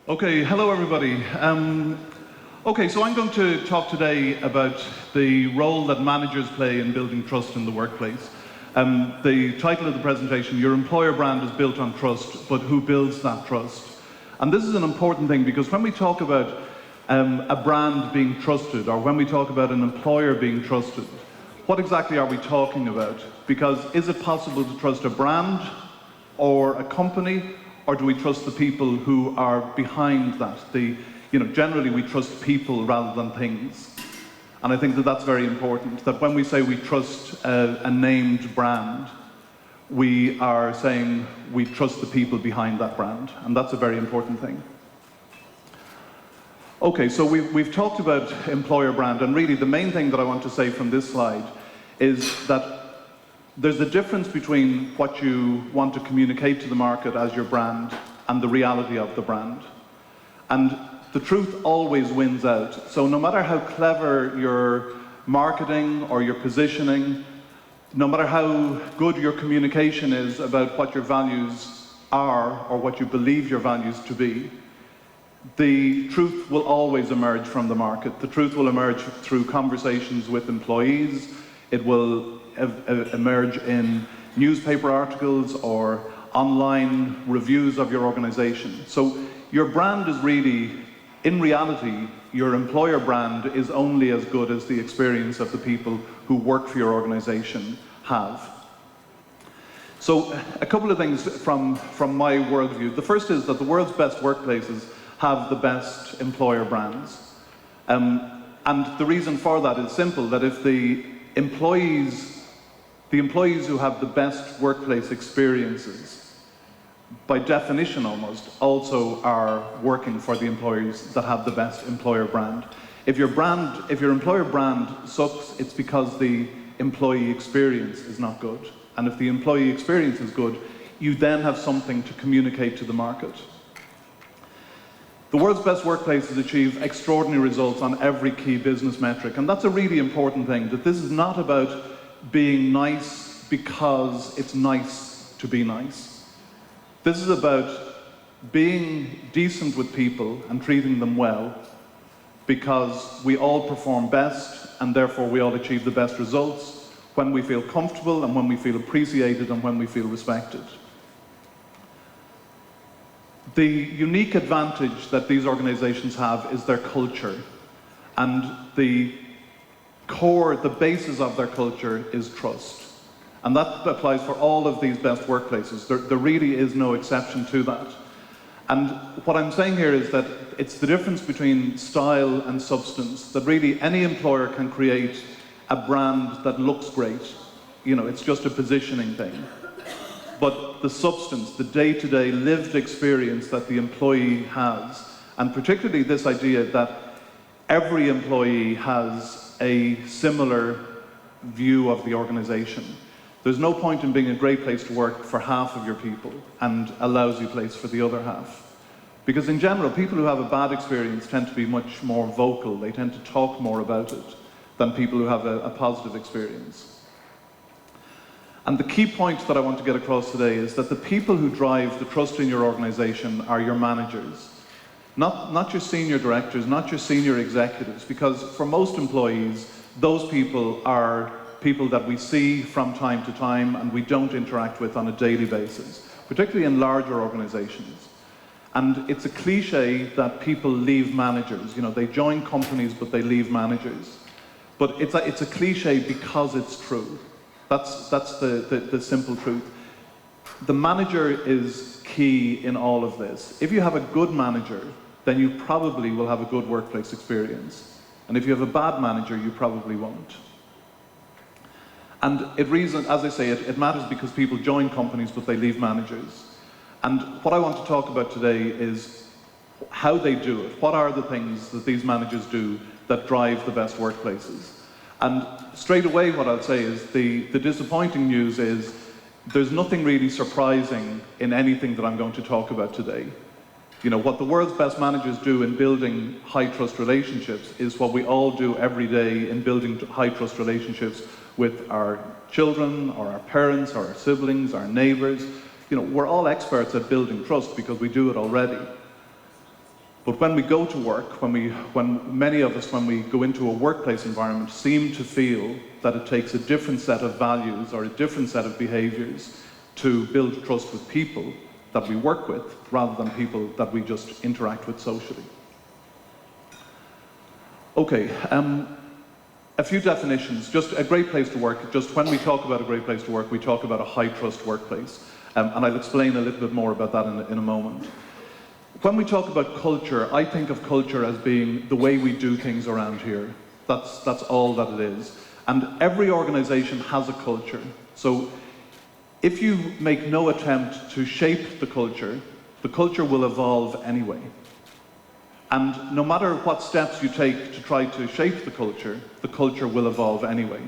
Okay, hello everybody. Okay, so I'm going to talk today about the role that managers play in building trust in the workplace. The title of the presentation, Your Employer Brand is Built on Trust, but Who Builds That Trust? And this is an important thing because when we talk about a brand being trusted, or when we talk about an employer being trusted, what exactly are we talking about? Because is it possible to trust a brand or a company, or do we trust the people who are behind that? Generally we trust people rather than things. And I think that that's very important, that when we say we trust a named brand, we are saying we trust the people behind that brand, and that's a very important thing. Okay, so we've talked about employer brand, and really the main thing that I want to say from this slide is that there's a difference between what you want to communicate to the market as your brand and the reality of the brand. And the truth always wins out. So no matter how clever your marketing or your positioning, no matter how good your communication is about what your values are or what you believe your values to be, the truth will always emerge from the market. The truth will emerge through conversations with employees. It will emerge in newspaper articles or online reviews of your organization. So your brand is really, in reality, your employer brand is only as good as the experience of the people who work for your organization have. So a couple of things from my worldview. The first is that the world's best workplaces have the best employer brands. And the reason for that is simple, that if the employees who have the best workplace experiences, by definition almost, also are working for the employees that have the best employer brand. If your employer brand sucks, it's because the employee experience is not good. And if the employee experience is good, you then have something to communicate to the market. The world's best workplaces achieve extraordinary results on every key business metric, and that's a really important thing, that this is not about being nice because it's nice to be nice. This is about being decent with people and treating them well because we all perform best and therefore we all achieve the best results when we feel comfortable and when we feel appreciated and when we feel respected. The unique advantage that these organizations have is their culture, and the basis of their culture is trust. And that applies for all of these best workplaces. There really is no exception to that. And what I'm saying here is that it's the difference between style and substance, that really any employer can create a brand that looks great. It's just a positioning thing. But the substance, the day-to-day lived experience that the employee has, and particularly this idea that every employee has a similar view of the organization. There's no point in being a great place to work for half of your people and a lousy place for the other half. Because in general, people who have a bad experience tend to be much more vocal. They tend to talk more about it than people who have a positive experience. And the key point that I want to get across today is that the people who drive the trust in your organization are your managers. Not your senior directors, not your senior executives, because for most employees, those people are people that we see from time to time and we don't interact with on a daily basis, particularly in larger organizations. And it's a cliche that people leave managers. They join companies, but they leave managers. But it's a cliche because it's true. That's the simple truth. The manager is key in all of this. If you have a good manager, then you probably will have a good workplace experience. And if you have a bad manager, you probably won't. And as I say, it matters because people join companies, but they leave managers. And what I want to talk about today is how they do it. What are the things that these managers do that drive the best workplaces? And straight away what I'll say is the disappointing news is there's nothing really surprising in anything that I'm going to talk about today. What the world's best managers do in building high trust relationships is what we all do every day in building high trust relationships with our children or our parents or our siblings, our neighbors. We're all experts at building trust because we do it already. But when we go to work, when many of us, when we go into a workplace environment, seem to feel that it takes a different set of values or a different set of behaviours to build trust with people that we work with, rather than people that we just interact with socially. Okay, a few definitions. Just a great place to work. Just when we talk about a great place to work, we talk about a high-trust workplace. And I'll explain a little bit more about that in a moment. When we talk about culture, I think of culture as being the way we do things around here. That's all that it is. And every organisation has a culture. So if you make no attempt to shape the culture will evolve anyway. And no matter what steps you take to try to shape the culture will evolve anyway.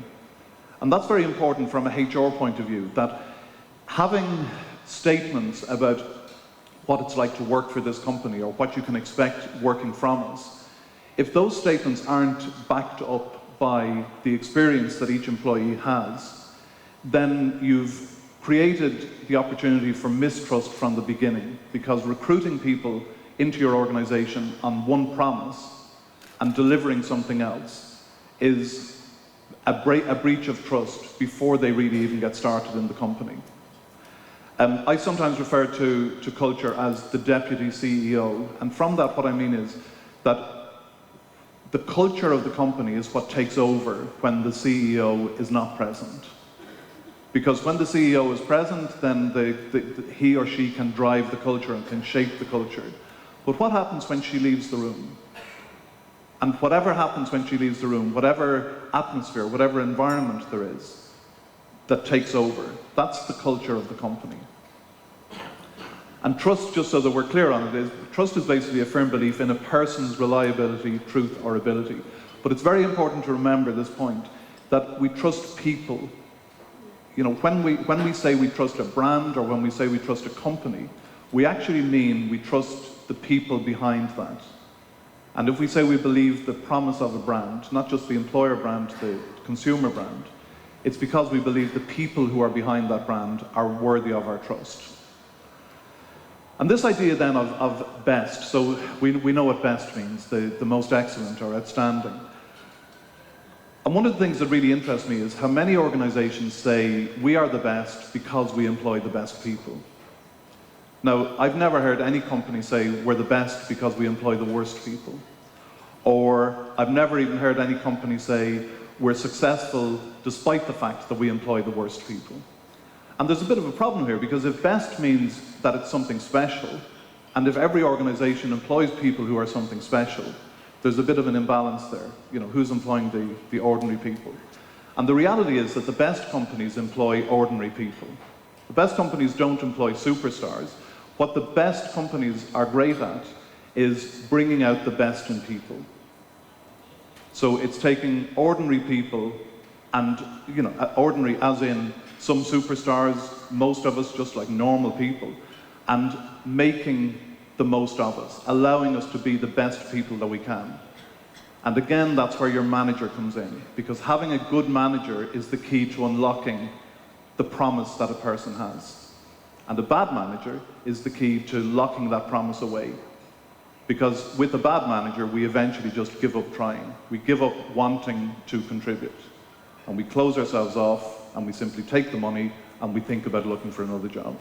And that's very important from a HR point of view, that having statements about what it's like to work for this company or what you can expect working from us, if those statements aren't backed up by the experience that each employee has, then you've created the opportunity for mistrust from the beginning, because recruiting people into your organisation on one promise and delivering something else is a breach of trust before they really even get started in the company. I sometimes refer to culture as the deputy CEO, and from that what I mean is that the culture of the company is what takes over when the CEO is not present. Because when the CEO is present, then he or she can drive the culture and can shape the culture. But what happens when she leaves the room? And whatever happens when she leaves the room, whatever atmosphere, whatever environment there is that takes over, that's the culture of the company. And trust, just so that we're clear on it, trust is basically a firm belief in a person's reliability, truth, or ability. But it's very important to remember this point, that we trust people. You know, when we say we trust a brand or when we say we trust a company, we actually mean we trust the people behind that. And if we say we believe the promise of a brand, not just the employer brand, the consumer brand, it's because we believe the people who are behind that brand are worthy of our trust. And this idea then of best, so we know what best means, the most excellent or outstanding. And one of the things that really interests me is how many organizations say we are the best because we employ the best people. Now, I've never heard any company say we're the best because we employ the worst people. Or I've never even heard any company say we're successful despite the fact that we employ the worst people. And there's a bit of a problem here, because if best means that it's something special, and if every organization employs people who are something special, there's a bit of an imbalance there. You know, who's employing the ordinary people? And the reality is that the best companies employ ordinary people. The best companies don't employ superstars. What the best companies are great at is bringing out the best in people. So it's taking ordinary people and, you know, ordinary as in some superstars, most of us just like normal people, and making the most of us, allowing us to be the best people that we can. And again, that's where your manager comes in, because having a good manager is the key to unlocking the promise that a person has. And a bad manager is the key to locking that promise away. Because with a bad manager, we eventually just give up trying. We give up wanting to contribute. And we close ourselves off, and we simply take the money, and we think about looking for another job.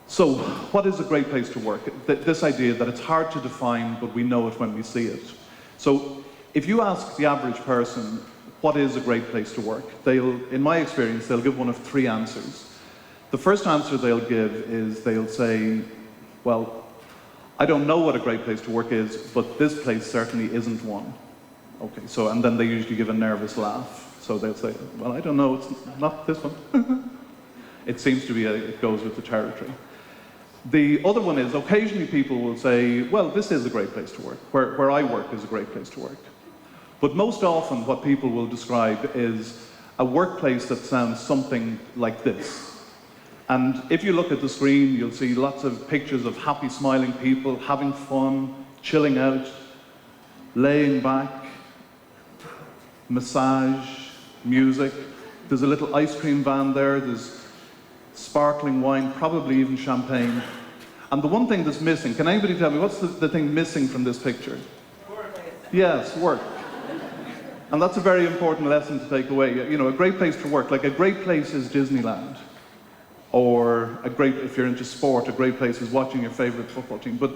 So, what is a great place to work? This idea that it's hard to define, but we know it when we see it. So, if you ask the average person, what is a great place to work? In my experience, they'll give one of three answers. The first answer they'll give is they'll say, well, I don't know what a great place to work is, but this place certainly isn't one. Okay, so, and then they usually give a nervous laugh. So they'll say, well, I don't know, it's not this one. It seems to be, it goes with the territory. The other one is, occasionally people will say, well, this is a great place to work. Where I work is a great place to work. But most often what people will describe is a workplace that sounds something like this. And if you look at the screen, you'll see lots of pictures of happy, smiling people, having fun, chilling out, laying back, massage, music. There's a little ice cream van there, there's sparkling wine, probably even champagne. And the one thing that's missing, can anybody tell me, what's the thing missing from this picture? Work. Yes, work. And that's a very important lesson to take away. You know, a great place to work, like a great place is Disneyland. Or a great, if you're into sport, a great place is watching your favorite football team. But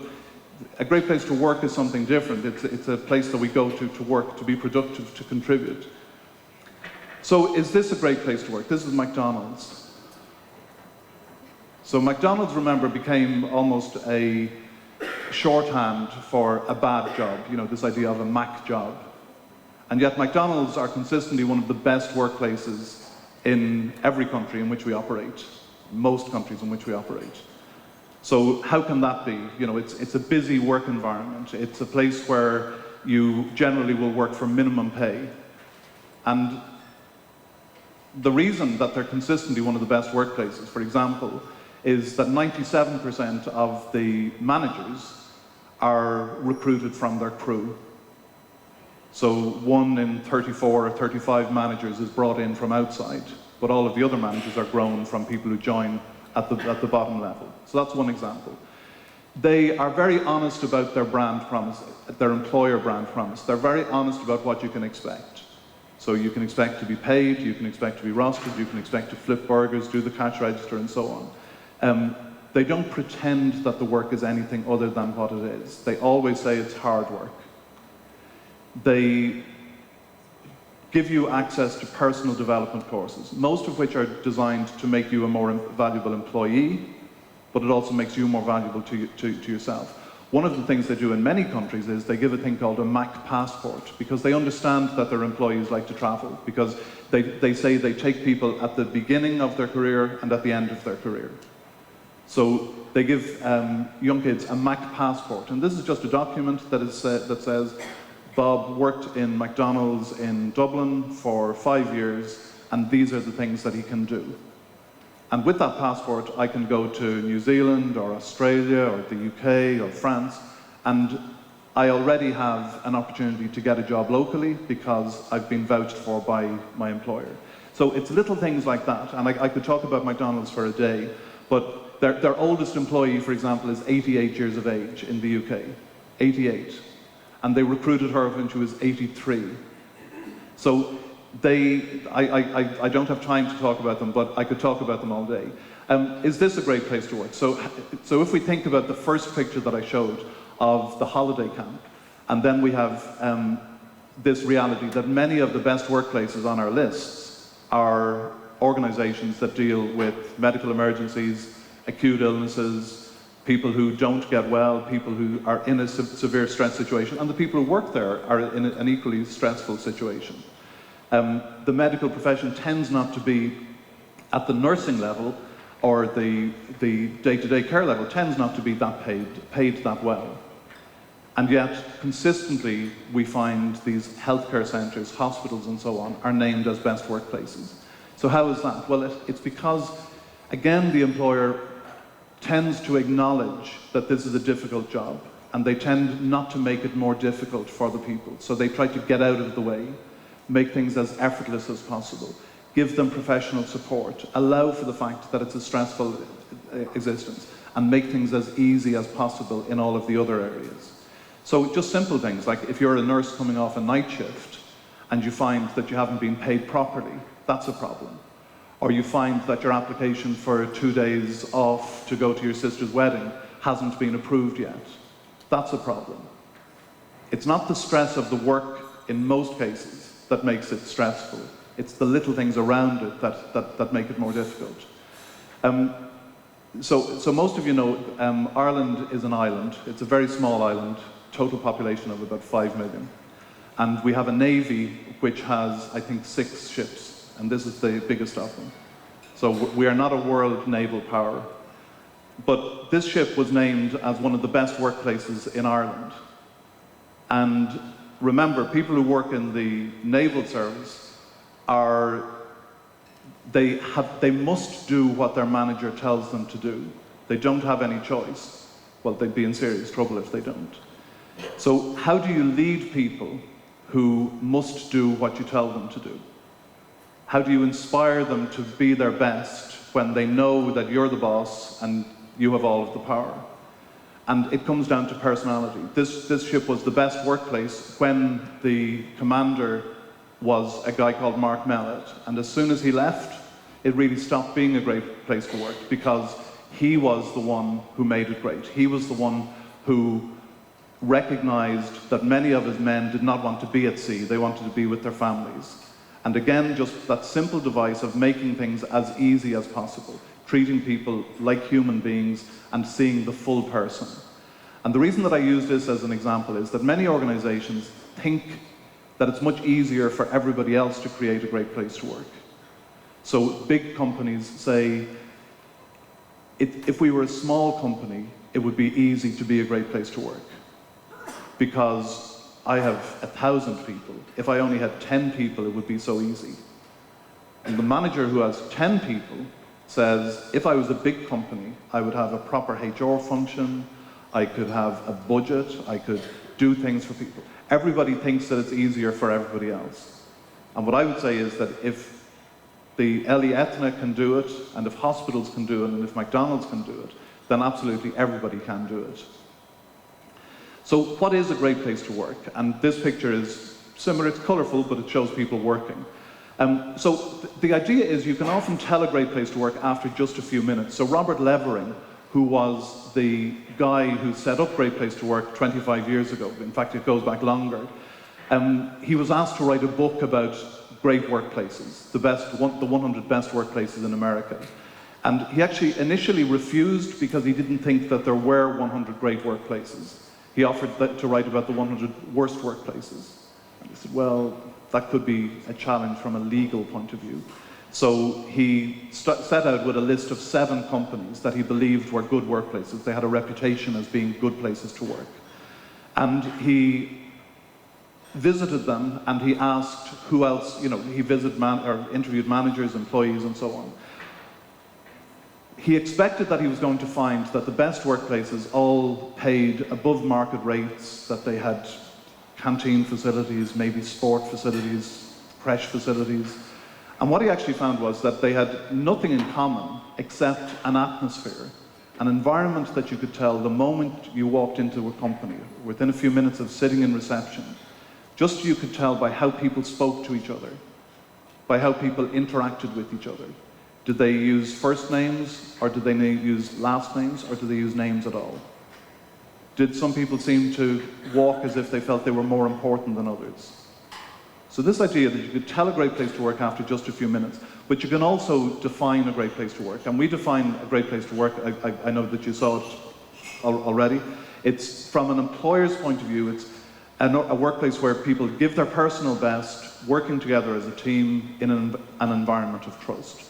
a great place to work is something different. It's a place that we go to work, to be productive, to contribute. So is this a great place to work? This is McDonald's. So McDonald's, remember, became almost a shorthand for a bad job, you know, this idea of a Mac job. And yet McDonald's are consistently one of the best workplaces in every country in which we operate, most countries in which we operate. So how can that be? You know, it's a busy work environment. It's a place where you generally will work for minimum pay. And the reason that they're consistently one of the best workplaces, for example, is that 97% of the managers are recruited from their crew. So 1 in 34 or 35 managers is brought in from outside, but all of the other managers are grown from people who join at the bottom level. So that's one example. They are very honest about their brand promise, their employer brand promise. They're very honest about what you can expect. So you can expect to be paid, you can expect to be rostered, you can expect to flip burgers, do the cash register, and so on. They don't pretend that the work is anything other than what it is. They always say it's hard work. They give you access to personal development courses, most of which are designed to make you a more valuable employee, but it also makes you more valuable to yourself. One of the things they do in many countries is they give a thing called a Mac passport, because they understand that their employees like to travel, because they say they take people at the beginning of their career and at the end of their career. So they give young kids a Mac passport, and this is just a document that says, Bob worked in McDonald's in Dublin for 5 years, and these are the things that he can do. And with that passport, I can go to New Zealand or Australia or the UK or France, and I already have an opportunity to get a job locally because I've been vouched for by my employer. So it's little things like that, and I could talk about McDonald's for a day, but their oldest employee, for example, is 88 years of age in the UK. 88. And they recruited her when she was 83. So I don't have time to talk about them, but I could talk about them all day. Is this a great place to work? So if we think about the first picture that I showed of the holiday camp, and then we have this reality that many of the best workplaces on our lists are organizations that deal with medical emergencies, acute illnesses, people who don't get well, people who are in a severe stress situation, and the people who work there are in an equally stressful situation. The medical profession tends not to be at the nursing level, or the day-to-day care level tends not to be that paid that well. And yet, consistently, we find these healthcare centres, hospitals and so on, are named as best workplaces. So how is that? Well, it's because, again, the employer tends to acknowledge that this is a difficult job, and they tend not to make it more difficult for the people. So they try to get out of the way, make things as effortless as possible, give them professional support, allow for the fact that it's a stressful existence, and make things as easy as possible in all of the other areas. So just simple things, like if you're a nurse coming off a night shift and you find that you haven't been paid properly, that's a problem. Or you find that your application for 2 days off to go to your sister's wedding hasn't been approved yet. That's a problem. It's not the stress of the work in most cases that makes it stressful. It's the little things around it that make it more difficult. So most of you know Ireland is an island. It's a very small island, total population of about 5 million. And we have a navy which has, I think, 6 ships. And this is the biggest of them. So we are not a world naval power. But this ship was named as one of the best workplaces in Ireland. And remember, people who work in the naval service they must do what their manager tells them to do. They don't have any choice. Well, they'd be in serious trouble if they don't. So how do you lead people who must do what you tell them to do? How do you inspire them to be their best when they know that you're the boss and you have all of the power? And it comes down to personality. This ship was the best workplace when the commander was a guy called Mark Mellett. And as soon as he left, it really stopped being a great place to work because he was the one who made it great. He was the one who recognized that many of his men did not want to be at sea. They wanted to be with their families. And again, just that simple device of making things as easy as possible, treating people like human beings and seeing the full person. And the reason that I use this as an example is that many organizations think that it's much easier for everybody else to create a great place to work. So big companies say, if we were a small company, it would be easy to be a great place to work. Because I have 1,000 people. If I only had 10 people, it would be so easy. And the manager who has 10 people says, if I was a big company, I would have a proper HR function, I could have a budget, I could do things for people. Everybody thinks that it's easier for everybody else. And what I would say is that if the Eli Etna can do it, and if hospitals can do it, and if McDonald's can do it, then absolutely everybody can do it. So what is a great place to work? And this picture is similar, it's colourful, but it shows people working. So the idea is you can often tell a great place to work after just a few minutes. So Robert Levering, who was the guy who set up Great Place to Work 25 years ago, in fact it goes back longer, he was asked to write a book about great workplaces, the 100 best workplaces in America. And he actually initially refused because he didn't think that there were 100 great workplaces. He offered to write about the 100 worst workplaces. And he said, well, that could be a challenge from a legal point of view. So he set out with a list of 7 companies that he believed were good workplaces. They had a reputation as being good places to work. And he visited them and he asked who else, he interviewed managers, employees, and so on. He expected that he was going to find that the best workplaces all paid above market rates, that they had canteen facilities, maybe sport facilities, creche facilities. And what he actually found was that they had nothing in common except an atmosphere, an environment that you could tell the moment you walked into a company, within a few minutes of sitting in reception, just you could tell by how people spoke to each other, by how people interacted with each other. Did they use first names, or did they use last names, or did they use names at all? Did some people seem to walk as if they felt they were more important than others? So this idea that you could tell a great place to work after just a few minutes, but you can also define a great place to work. And we define a great place to work, I know that you saw it already. It's from an employer's point of view, it's a workplace where people give their personal best, working together as a team in an environment of trust.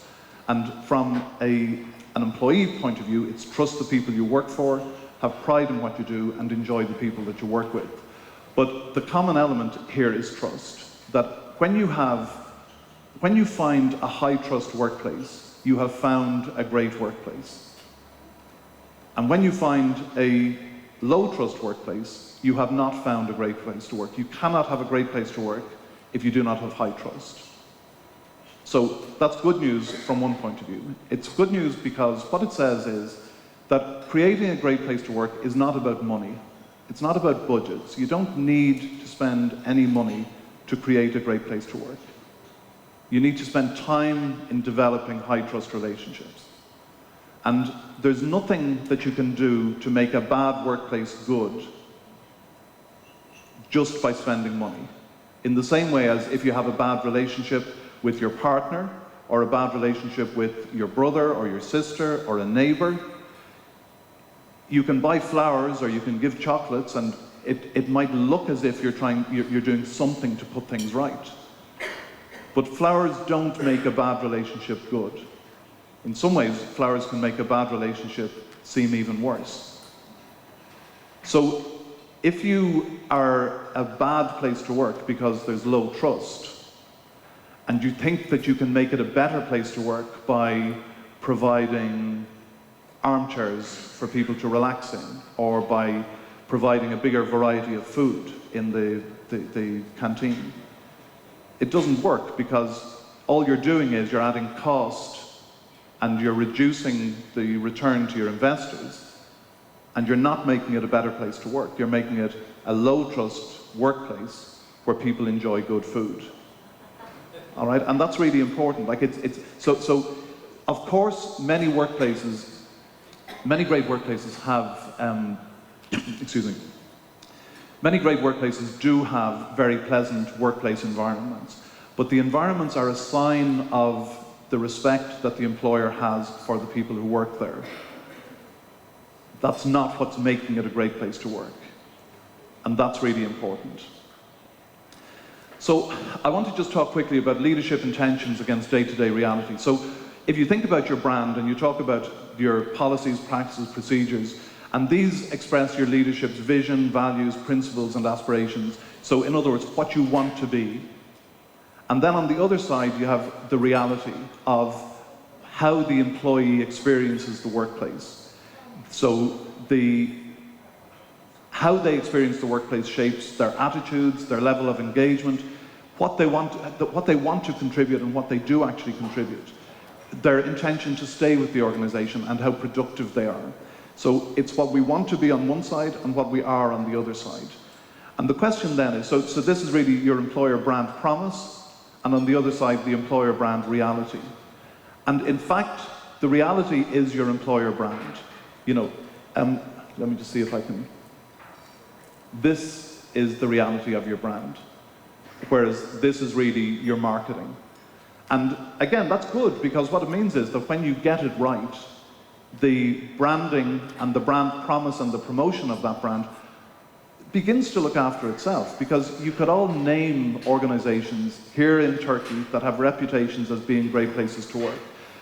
And from an employee point of view, it's trust the people you work for, have pride in what you do, and enjoy the people that you work with. But the common element here is trust. That when you find a high trust workplace, you have found a great workplace. And when you find a low trust workplace, you have not found a great place to work. You cannot have a great place to work if you do not have high trust. So that's good news from one point of view. It's good news because what it says is that creating a great place to work is not about money. It's not about budgets. You don't need to spend any money to create a great place to work. You need to spend time in developing high trust relationships. And there's nothing that you can do to make a bad workplace good just by spending money. In the same way as if you have a bad relationship with your partner, or a bad relationship with your brother or your sister or a neighbor, you can buy flowers or you can give chocolates, and it might look as if you're doing something to put things right. But flowers don't make a bad relationship good. In some ways, flowers can make a bad relationship seem even worse. So if you are a bad place to work because there's low trust, and you think that you can make it a better place to work by providing armchairs for people to relax in, or by providing a bigger variety of food in the canteen, it doesn't work, because all you're doing is you're adding cost and you're reducing the return to your investors. and you're not making it a better place to work. You're making it a low-trust workplace where people enjoy good food. All right, and that's really important. Like so of course, many great workplaces have, excuse me, many great workplaces do have very pleasant workplace environments, but the environments are a sign of the respect that the employer has for the people who work there. That's not what's making it a great place to work, and that's really important. So I want to just talk quickly about leadership intentions against day-to-day reality. So if you think about your brand and you talk about your policies, practices, procedures, and these express your leadership's vision, values, principles, and aspirations. So in other words, what you want to be. And then on the other side, you have the reality of how the employee experiences the workplace. So how they experience the workplace shapes their attitudes, their level of engagement, what they want to contribute and what they do actually contribute, their intention to stay with the organization and how productive they are. So it's what we want to be on one side and what we are on the other side. And the question then is, so this is really your employer brand promise, and on the other side, the employer brand reality. And in fact, the reality is your employer brand. You know, let me just see if I can. This is the reality of your brand, whereas this is really your marketing. And again, that's good, because what it means is that when you get it right, the branding and the brand promise and the promotion of that brand begins to look after itself, because you could all name organizations here in Turkey that have reputations as being great places to work.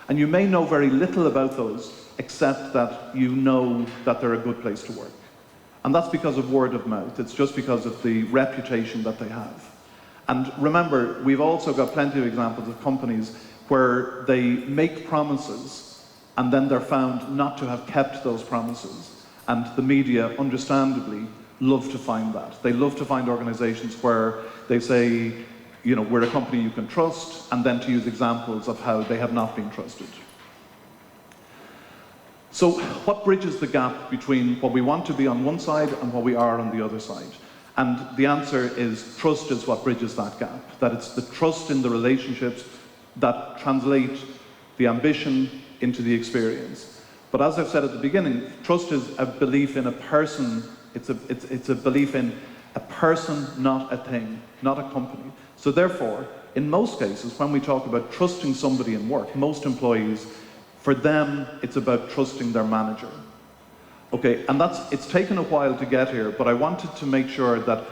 And you may know very little about those, except that you know that they're a good place to work. And that's because of word of mouth. It's just because of the reputation that they have. And remember, we've also got plenty of examples of companies where they make promises and then they're found not to have kept those promises. And the media, understandably, love to find that. They love to find organizations where they say, you know, we're a company you can trust, and then to use examples of how they have not been trusted. So what bridges the gap between what we want to be on one side and what we are on the other side? And the answer is trust is what bridges that gap. That it's the trust in the relationships that translate the ambition into the experience. But as I've said at the beginning, trust is a belief in a person. It's a belief in a person, not a thing, not a company. So therefore, in most cases, when we talk about trusting somebody in work, most employees, for them, it's about trusting their manager. Okay, and it's taken a while to get here, but I wanted to make sure that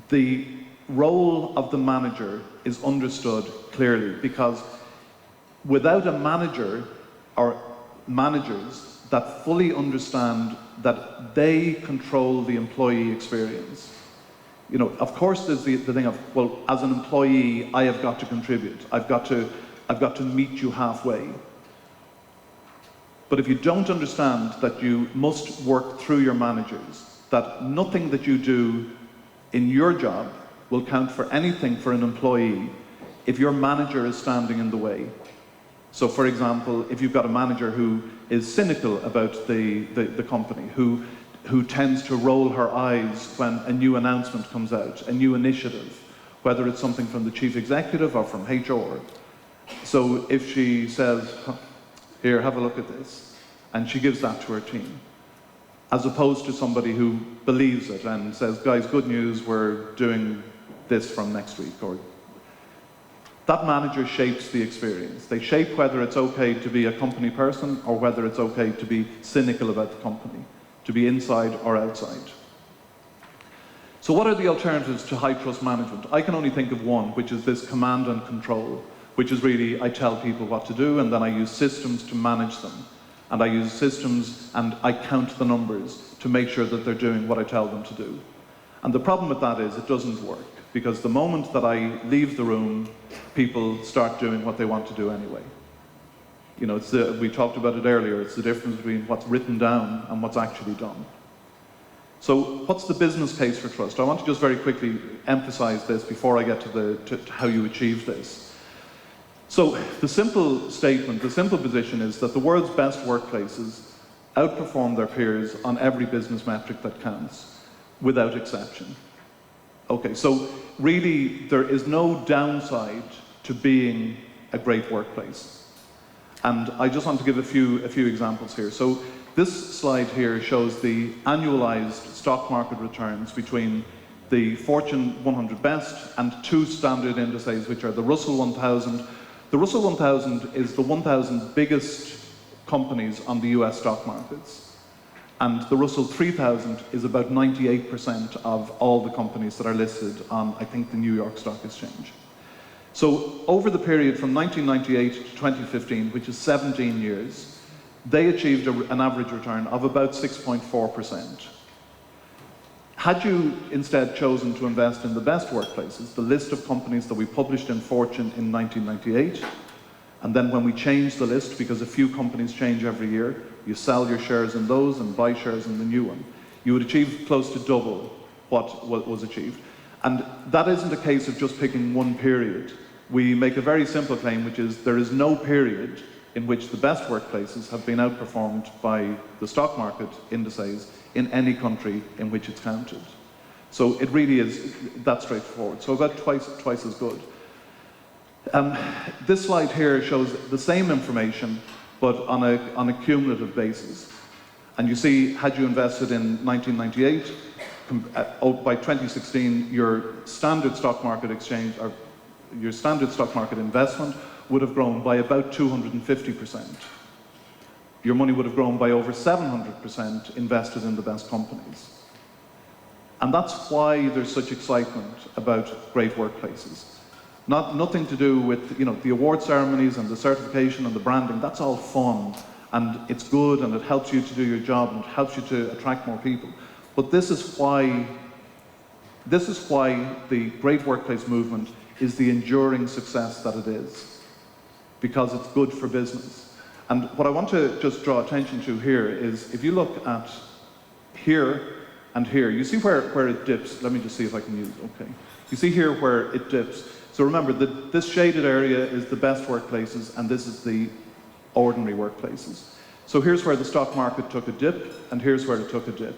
the role of the manager is understood clearly, because without a manager or managers that fully understand that they control the employee experience, you know, of course there's the thing of, well, as an employee, I have got to contribute. I've got to meet you halfway. But if you don't understand that you must work through your managers, that nothing that you do in your job will count for anything for an employee if your manager is standing in the way. So for example, if you've got a manager who is cynical about the company, who tends to roll her eyes when a new announcement comes out, a new initiative, whether it's something from the chief executive or from HR. So if she says, here, have a look at this, and she gives that to her team, as opposed to somebody who believes it and says, guys, good news, we're doing this from next week. Or that manager shapes the experience. They shape whether it's okay to be a company person or whether it's okay to be cynical about the company, to be inside or outside. So what are the alternatives to high trust management? I can only think of one, which is this command and control, which is really, I tell people what to do and then I use systems to manage them. And I use systems and I count the numbers to make sure that they're doing what I tell them to do. And the problem with that is it doesn't work, because the moment that I leave the room, people start doing what they want to do anyway. You know, we talked about it earlier, it's the difference between what's written down and what's actually done. So what's the business case for trust? I want to just very quickly emphasize this before I get to how you achieve this. So the simple statement, the simple position is that the world's best workplaces outperform their peers on every business metric that counts, without exception. Okay, so really there is no downside to being a great workplace. And I just want to give a few examples here. So this slide here shows the annualized stock market returns between the Fortune 100 Best and two standard indices, which are the Russell 1000. The Russell 1000 is the 1,000 biggest companies on the US stock markets. And the Russell 3000 is about 98% of all the companies that are listed on, I think, the New York Stock Exchange. So over the period from 1998 to 2015, which is 17 years, they achieved an average return of about 6.4%. Had you instead chosen to invest in the best workplaces, the list of companies that we published in Fortune in 1998, and then when we changed the list, because a few companies change every year, you sell your shares in those and buy shares in the new one, you would achieve close to double what was achieved. And that isn't a case of just picking one period. We make a very simple claim, which is there is no period in which the best workplaces have been outperformed by the stock market indices in any country in which it's counted. So it really is that straightforward. So about twice as good. This slide here shows the same information, but on a cumulative basis. And you see, had you invested in 1998, by 2016, your standard stock market exchange, or your standard stock market investment would have grown by about 250%. Your money would have grown by over 700% invested in the best companies. And that's why there's such excitement about great workplaces. Nothing to do with the award ceremonies and the certification and the branding. That's all fun, and it's good, and it helps you to do your job, and it helps you to attract more people. But this is why the great workplace movement is the enduring success that it is, because it's good for business. And what I want to just draw attention to here is, if you look at here and here, you see where it dips. Let me just see if I can use, okay. You see here where it dips. So remember that this shaded area is the best workplaces, and this is the ordinary workplaces. So here's where the stock market took a dip, and here's where it took a dip.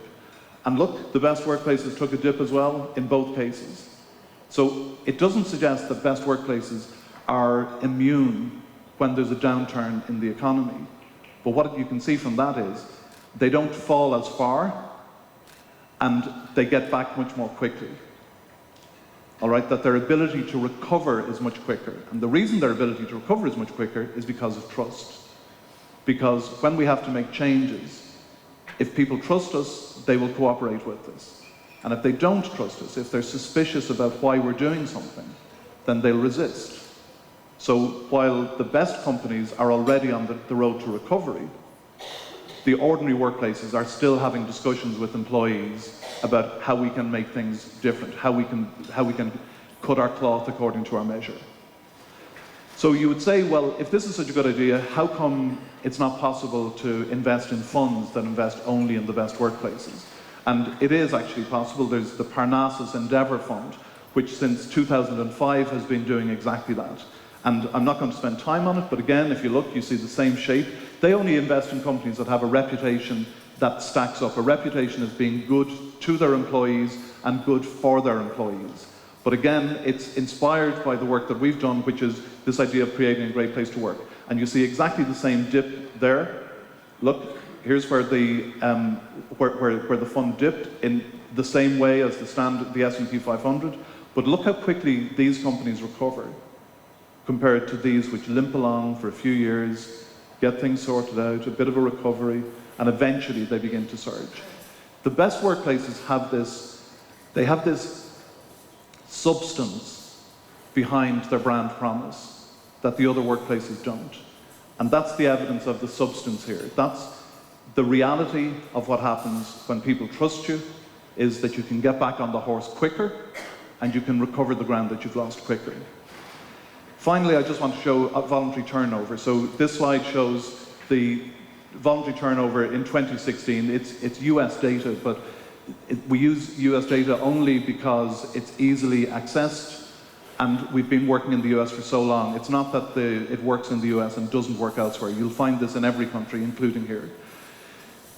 And look, the best workplaces took a dip as well in both cases. So it doesn't suggest that best workplaces are immune when there's a downturn in the economy. But what you can see from that is they don't fall as far, and they get back much more quickly. All right, that their ability to recover is much quicker. And the reason their ability to recover is much quicker is because of trust. Because when we have to make changes, if people trust us, they will cooperate with us. And if they don't trust us, if they're suspicious about why we're doing something, then they'll resist. So while the best companies are already on the road to recovery, the ordinary workplaces are still having discussions with employees about how we can make things different, how we can cut our cloth according to our measure. So you would say, well, if this is such a good idea, how come it's not possible to invest in funds that invest only in the best workplaces? And it is actually possible. There's the Parnassus Endeavour Fund, which since 2005 has been doing exactly that. And I'm not going to spend time on it, but again, if you look, you see the same shape. They only invest in companies that have a reputation that stacks up, a reputation as being good to their employees and good for their employees. But again, it's inspired by the work that we've done, which is this idea of creating a great place to work. And you see exactly the same dip there. Look, here's where the fund dipped in the same way as the S&P 500. But look how quickly these companies recover compared to these which limp along for a few years, get things sorted out, a bit of a recovery, and eventually they begin to surge. The best workplaces have this substance behind their brand promise that the other workplaces don't. And that's the evidence of the substance here. That's the reality of what happens when people trust you, is that you can get back on the horse quicker and you can recover the ground that you've lost quicker. Finally, I just want to show voluntary turnover. So this slide shows the voluntary turnover in 2016. It's US data, but we use US data only because it's easily accessed, and we've been working in the US for so long. It's not that it works in the US and doesn't work elsewhere. You'll find this in every country, including here.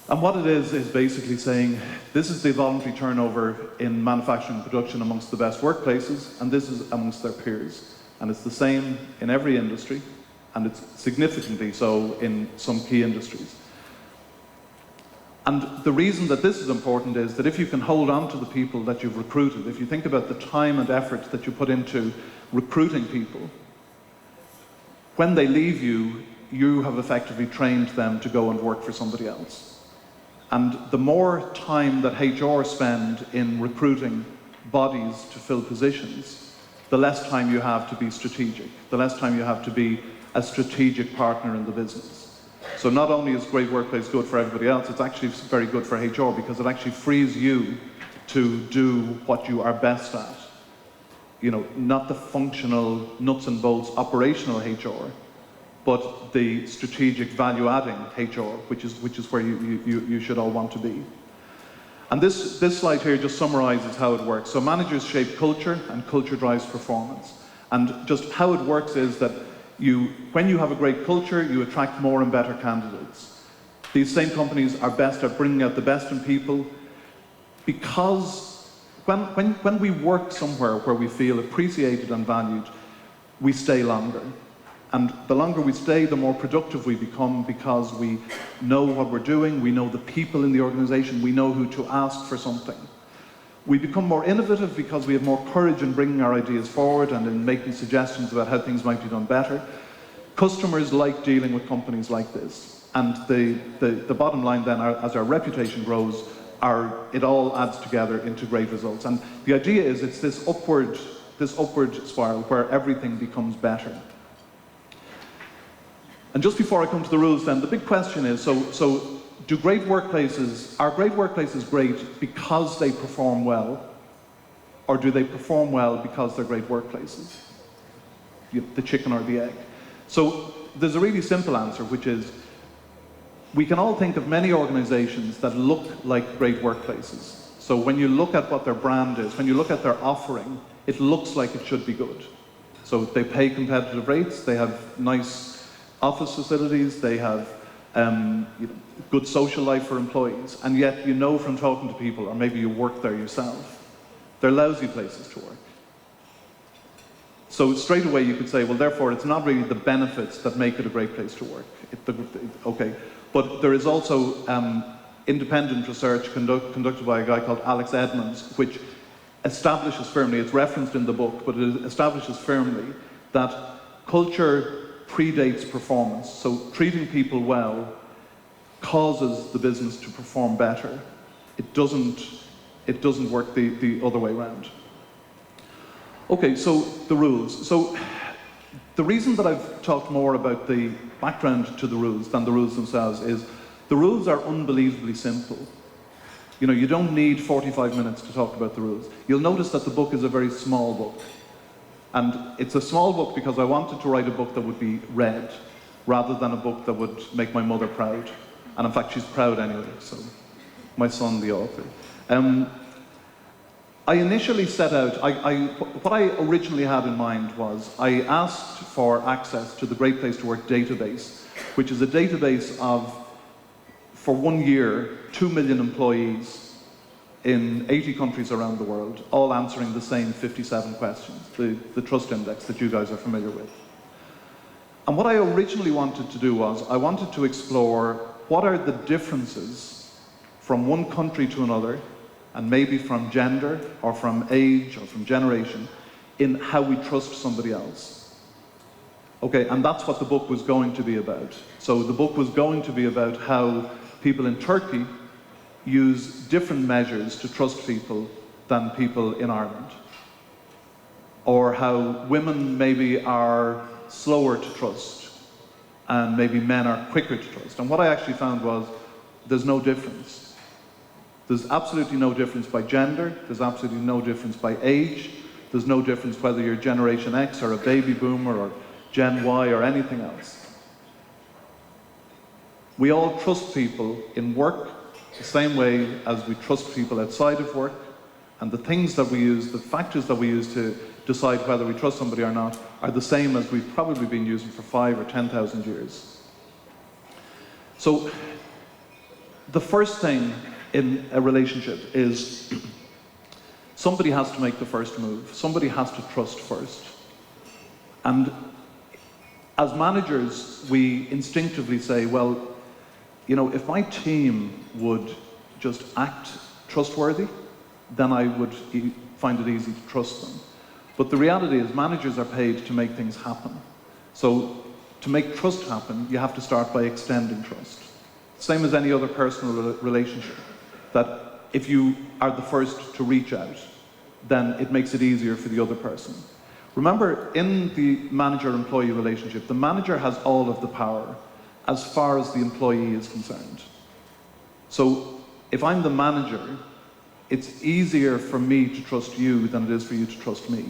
And what it is basically saying, this is the voluntary turnover in manufacturing and production amongst the best workplaces, and this is amongst their peers. And it's the same in every industry, and it's significantly so in some key industries. And the reason that this is important is that if you can hold on to the people that you've recruited, if you think about the time and effort that you put into recruiting people, when they leave you, you have effectively trained them to go and work for somebody else. And the more time that HR spend in recruiting bodies to fill positions, the less time you have to be strategic, the less time you have to be a strategic partner in the business. So not only is Great Workplace good for everybody else, it's actually very good for HR because it actually frees you to do what you are best at. You know, not the functional nuts and bolts operational HR, but the strategic value-adding HR, which is where you should all want to be. And this slide here just summarizes how it works. So managers shape culture, and culture drives performance. And just how it works is that when you have a great culture, you attract more and better candidates. These same companies are best at bringing out the best in people because when we work somewhere where we feel appreciated and valued, we stay longer. And the longer we stay, the more productive we become because we know what we're doing, we know the people in the organization, we know who to ask for something. We become more innovative because we have more courage in bringing our ideas forward and in making suggestions about how things might be done better. Customers like dealing with companies like this. And the bottom line then, as our reputation grows, it all adds together into great results. And the idea is it's this upward spiral where everything becomes better. And just before I come to the rules then, the big question is, so are great workplaces great because they perform well, or do they perform well because they're great workplaces? The chicken or the egg. So there's a really simple answer, which is, we can all think of many organizations that look like great workplaces. So when you look at what their brand is, when you look at their offering, it looks like it should be good. So they pay competitive rates, they have nice office facilities, they have good social life for employees, and yet you know from talking to people, or maybe you work there yourself, they're lousy places to work. So straight away you could say, well, therefore it's not really the benefits that make it a great place to work. Okay, but there is also independent research conducted by a guy called Alex Edmonds, which establishes firmly, it's referenced in the book, but it establishes firmly that culture predates performance. So treating people well causes the business to perform better. It doesn't work the other way around. Okay, so the rules. So the reason that I've talked more about the background to the rules than the rules themselves is the rules are unbelievably simple. You know, you don't need 45 minutes to talk about the rules. You'll notice that the book is a very small book. And it's a small book because I wanted to write a book that would be read, rather than a book that would make my mother proud. And in fact, she's proud anyway, so my son, the author. I initially set out, what I originally had in mind was, I asked for access to the Great Place to Work database, which is a database of, for 1 year, 2 million employees in 80 countries around the world, all answering the same 57 questions, the trust index that you guys are familiar with. And what I originally wanted to do was, I wanted to explore what are the differences from one country to another, and maybe from gender, or from age, or from generation, in how we trust somebody else. Okay, and that's what the book was going to be about. So the book was going to be about how people in Turkey use different measures to trust people than people in Ireland. Or how women maybe are slower to trust, and maybe men are quicker to trust. And what I actually found was, there's no difference. There's absolutely no difference by gender, there's absolutely no difference by age, there's no difference whether you're Generation X or a baby boomer or Gen Y or anything else. We all trust people in work the same way as we trust people outside of work, and the things that we use, the factors that we use to decide whether we trust somebody or not, are the same as we've probably been using for 5,000 or 10,000 years. So the first thing in a relationship is somebody has to make the first move. Somebody has to trust first. And as managers, we instinctively say, well, you know, if my team would just act trustworthy, then I would find it easy to trust them. But the reality is managers are paid to make things happen. So to make trust happen, you have to start by extending trust. Same as any other personal relationship, that if you are the first to reach out, then it makes it easier for the other person. Remember, in the manager-employee relationship, the manager has all of the power as far as the employee is concerned. So if I'm the manager, it's easier for me to trust you than it is for you to trust me.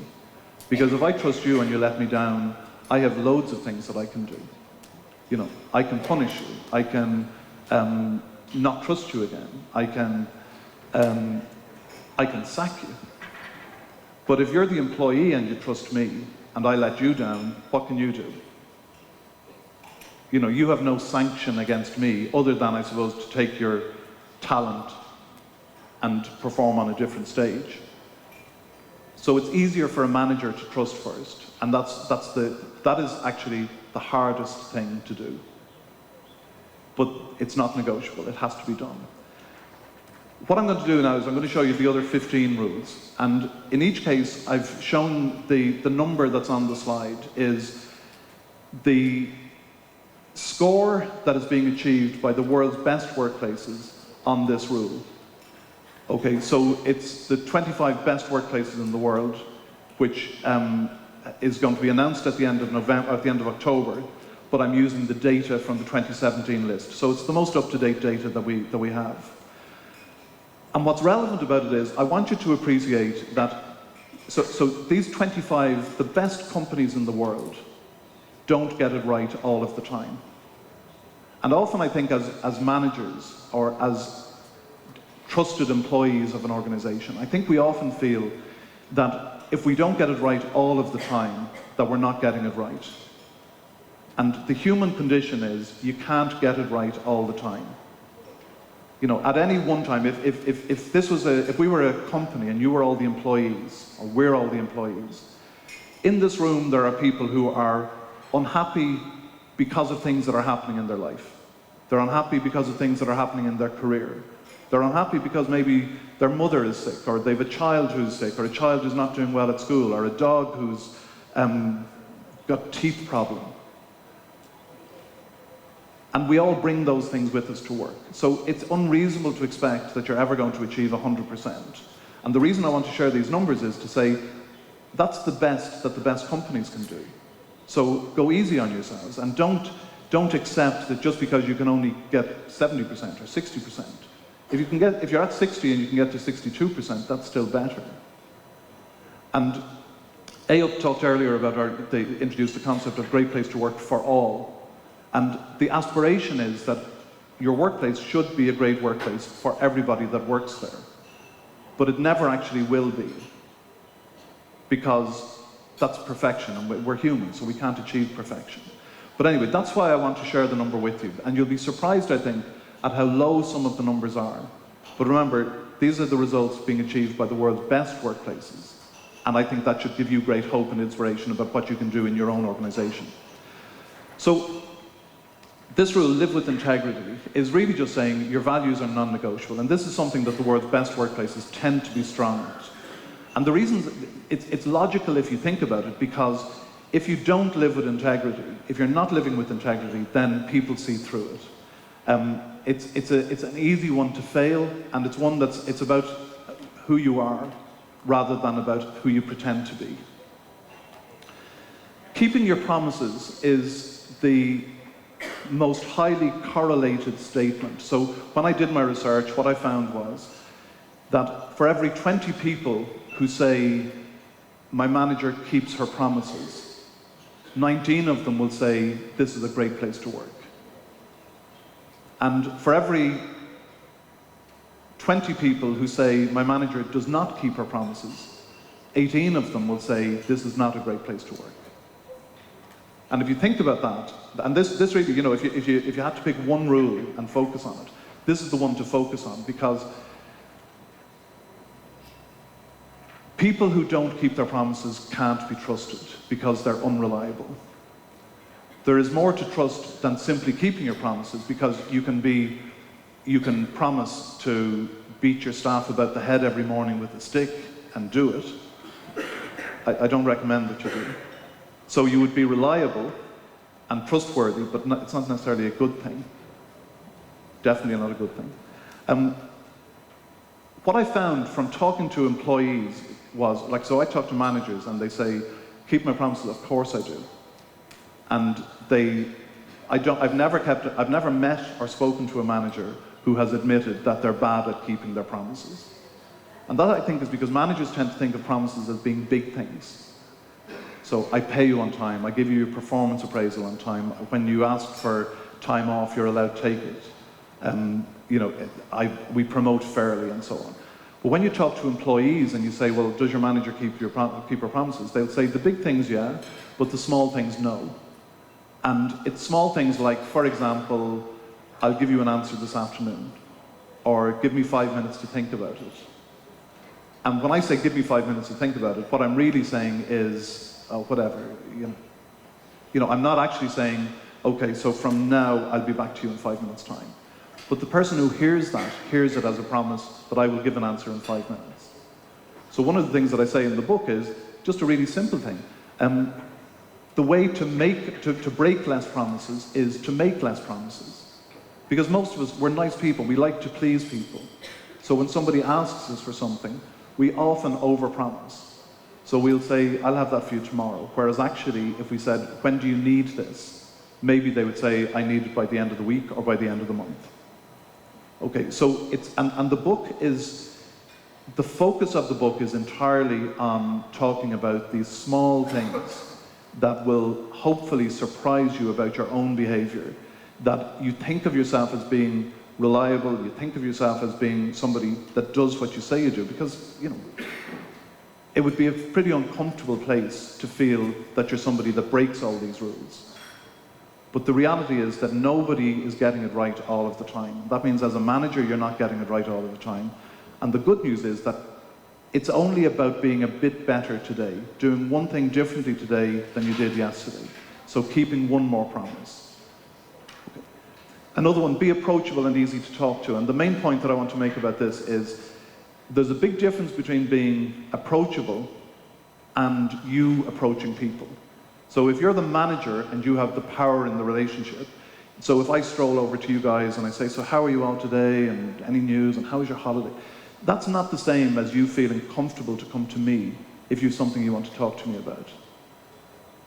Because if I trust you and you let me down, I have loads of things that I can do. You know, I can punish you, I can not trust you again, I can sack you. But if you're the employee and you trust me and I let you down, what can you do? You know, you have no sanction against me other than, I suppose, to take your talent and perform on a different stage. So it's easier for a manager to trust first, and that is actually the hardest thing to do. But it's not negotiable, it has to be done. What I'm going to do now is I'm going to show you the other 15 rules, and in each case I've shown the number that's on the slide is the score that is being achieved by the world's best workplaces on this rule. Okay, so it's the 25 best workplaces in the world, which is going to be announced at the end of October, but I'm using the data from the 2017 list. So it's the most up-to-date data that we have. And what's relevant about it is, I want you to appreciate that, so these 25, the best companies in the world, don't get it right all of the time. And often I think as managers, or as trusted employees of an organization, I think we often feel that if we don't get it right all of the time, that we're not getting it right. And the human condition is, you can't get it right all the time. You know, at any one time, if we were a company and you were all the employees, or we're all the employees, in this room there are people who are unhappy because of things that are happening in their life. They're unhappy because of things that are happening in their career. They're unhappy because maybe their mother is sick, or they have a child who's sick, or a child who's not doing well at school, or a dog who's got teeth problem. And we all bring those things with us to work. So it's unreasonable to expect that you're ever going to achieve 100%. And the reason I want to share these numbers is to say, that's the best that the best companies can do. So go easy on yourselves, and don't accept that just because you can only get 70% or 60%. If you're at 60 and you can get to 62%, that's still better. And Ayup talked earlier about they introduced the concept of great place to work for all. And the aspiration is that your workplace should be a great workplace for everybody that works there. But it never actually will be, because that's perfection, and we're human, so we can't achieve perfection. But anyway, that's why I want to share the number with you. And you'll be surprised, I think, at how low some of the numbers are. But remember, these are the results being achieved by the world's best workplaces. And I think that should give you great hope and inspiration about what you can do in your own organization. So this rule, live with integrity, is really just saying your values are non-negotiable. And this is something that the world's best workplaces tend to be strong at. And the reason, it's logical if you think about it, because if you don't live with integrity, if you're not living with integrity, then people see through it. It's an easy one to fail, and it's one it's about who you are rather than about who you pretend to be. Keeping your promises is the most highly correlated statement. So when I did my research, what I found was that for every 20 people who say, my manager keeps her promises, 19 of them will say, this is a great place to work. And for every 20 people who say, my manager does not keep her promises, 18 of them will say, this is not a great place to work. And if you think about that, and this really, you know, if you had to pick one rule and focus on it, this is the one to focus on, because people who don't keep their promises can't be trusted because they're unreliable. There is more to trust than simply keeping your promises, because you can promise to beat your staff about the head every morning with a stick and do it. I don't recommend that you do. So you would be reliable and trustworthy, but it's not necessarily a good thing. Definitely not a good thing. What I found from talking to employees was, so I talk to managers and they say, keep my promises, of course I do. And I've never met or spoken to a manager who has admitted that they're bad at keeping their promises. And that, I think, is because managers tend to think of promises as being big things. So I pay you on time, I give you your performance appraisal on time, when you ask for time off, you're allowed to take it. We promote fairly and so on. But when you talk to employees and you say, well, does your manager keep her promises? They'll say the big things, yeah, but the small things, no. And it's small things like, for example, I'll give you an answer this afternoon, or give me 5 minutes to think about it. And when I say give me 5 minutes to think about it, what I'm really saying is, whatever, I'm not actually saying, okay, so from now I'll be back to you in 5 minutes' time. But the person who hears it as a promise that I will give an answer in 5 minutes. So one of the things that I say in the book is just a really simple thing. The way to break less promises is to make less promises. Because most of us, we're nice people, we like to please people. So when somebody asks us for something, we often overpromise. So we'll say, I'll have that for you tomorrow. Whereas actually, if we said, when do you need this? Maybe they would say, I need it by the end of the week or by the end of the month. Okay, so and the book is, the focus of the book is entirely on talking about these small things that will hopefully surprise you about your own behavior, that you think of yourself as being reliable, you think of yourself as being somebody that does what you say you do, because, it would be a pretty uncomfortable place to feel that you're somebody that breaks all these rules. But the reality is that nobody is getting it right all of the time. That means as a manager, you're not getting it right all of the time. And the good news is that it's only about being a bit better today, doing one thing differently today than you did yesterday. So keeping one more promise. Another one, be approachable and easy to talk to. And the main point that I want to make about this is there's a big difference between being approachable and you approaching people. So if you're the manager and you have the power in the relationship, so if I stroll over to you guys and I say, so how are you all today, and any news, and how was your holiday? That's not the same as you feeling comfortable to come to me if you have something you want to talk to me about.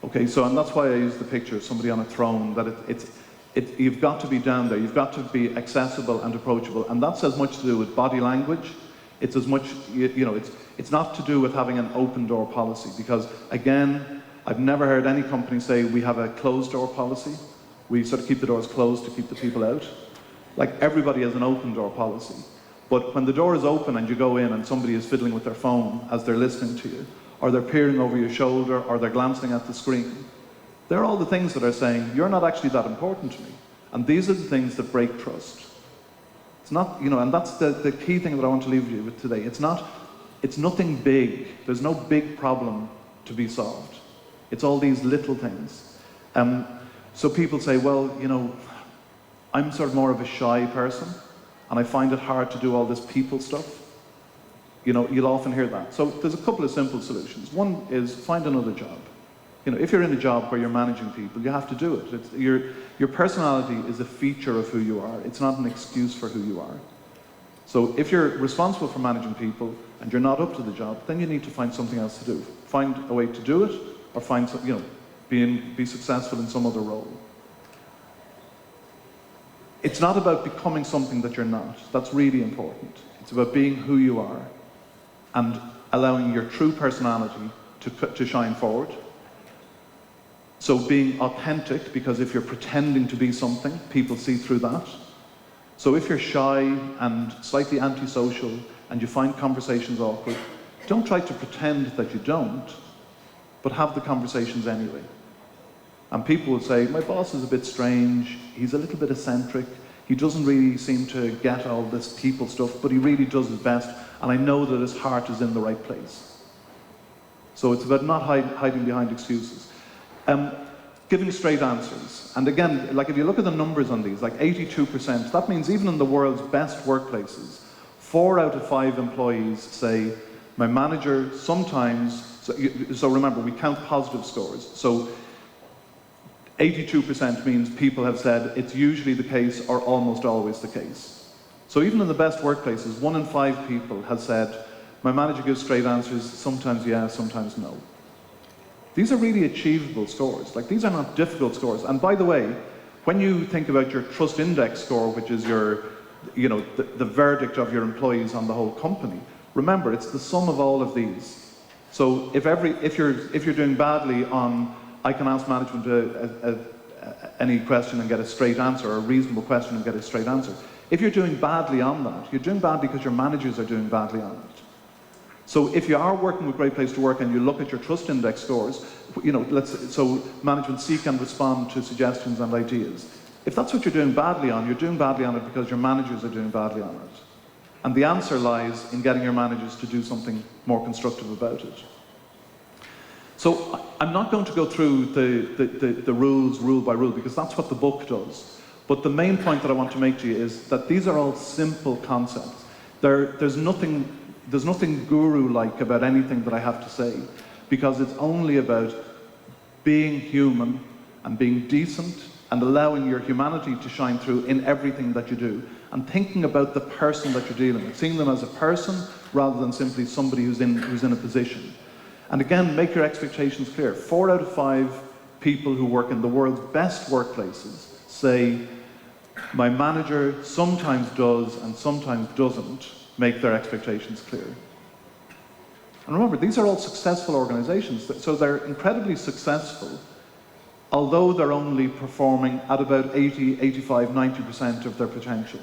Okay, so, and that's why I use the picture of somebody on a throne, that you've got to be down there, you've got to be accessible and approachable, and that's as much to do with body language. It's as much, it's not to do with having an open door policy, because again, I've never heard any company say we have a closed door policy. We sort of keep the doors closed to keep the people out. Like, everybody has an open door policy. But when the door is open and you go in and somebody is fiddling with their phone as they're listening to you, or they're peering over your shoulder, or they're glancing at the screen, they're all the things that are saying, you're not actually that important to me. And these are the things that break trust. It's not, and that's the key thing that I want to leave you with today. It's nothing big. There's no big problem to be solved. It's all these little things. So people say, well, I'm sort of more of a shy person, and I find it hard to do all this people stuff. You'll often hear that. So there's a couple of simple solutions. One is find another job. If you're in a job where you're managing people, you have to do it. Your personality is a feature of who you are. It's not an excuse for who you are. So if you're responsible for managing people and you're not up to the job, then you need to find something else to do. Find a way to do it, or find some, be successful in some other role. It's not about becoming something that you're not. That's really important. It's about being who you are and allowing your true personality to shine forward. So being authentic, because if you're pretending to be something, people see through that. So if you're shy and slightly antisocial and you find conversations awkward, don't try to pretend that you don't, but have the conversations anyway. And people will say, my boss is a bit strange, he's a little bit eccentric, He doesn't really seem to get all this people stuff, but he really does his best, and I know that his heart is in the right place. So it's about not hiding behind excuses. Giving straight answers. And again, like if you look at the numbers on these, like 82%, that means even in the world's best workplaces, 4 out of 5 employees say, my manager sometimes, so remember, we count positive scores. So 82% means people have said it's usually the case or almost always the case. So even in the best workplaces, 1 in 5 people has said, my manager gives straight answers, sometimes yes, sometimes no. These are really achievable scores. Like, these are not difficult scores. And by the way, when you think about your trust index score, which is your, the verdict of your employees on the whole company, remember, it's the sum of all of these. So if you're doing badly on, I can ask management any question and get a straight answer, or a reasonable question and get a straight answer. If you're doing badly on that, you're doing badly because your managers are doing badly on it. So if you are working with Great Place to Work and you look at your trust index scores, so management seek and respond to suggestions and ideas. If that's what you're doing badly on it because your managers are doing badly on it. And the answer lies in getting your managers to do something more constructive about it. So I'm not going to go through the rules, rule by rule, because that's what the book does. But the main point that I want to make to you is that these are all simple concepts. There's nothing guru-like about anything that I have to say, because it's only about being human and being decent and allowing your humanity to shine through in everything that you do, and thinking about the person that you're dealing with, seeing them as a person rather than simply somebody who's in a position. And again, make your expectations clear. 4 out of 5 people who work in the world's best workplaces say, my manager sometimes does and sometimes doesn't make their expectations clear. And remember, these are all successful organizations, so they're incredibly successful, although they're only performing at about 80, 85, 90% of their potential.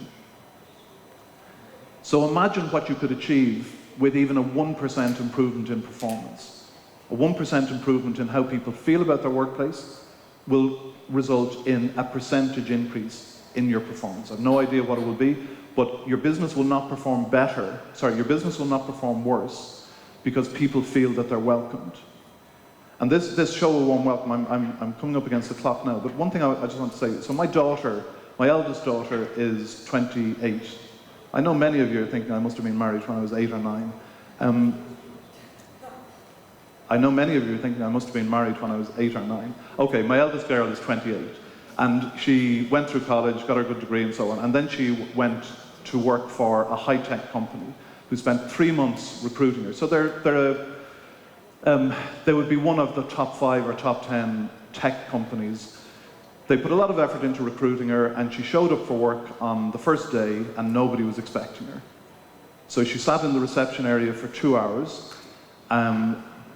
So imagine what you could achieve with even a 1% improvement in performance. A 1% improvement in how people feel about their workplace will result in a percentage increase in your performance. I have no idea what it will be, but your business will not perform your business will not perform worse because people feel that they're welcomed. And this show a warm welcome, I'm coming up against the clock now, but one thing I just want to say, so my eldest daughter is 28. I know many of you are thinking I must have been married when I was 8 or 9. I know many of you are thinking I must have been married when I was 8 or 9. Okay, my eldest girl is 28. And she went through college, got her good degree and so on, and then she went to work for a high-tech company who spent 3 months recruiting her. So they would be one of the top 5 or top 10 tech companies. They put a lot of effort into recruiting her, and she showed up for work on the first day and nobody was expecting her. So she sat in the reception area for 2 hours.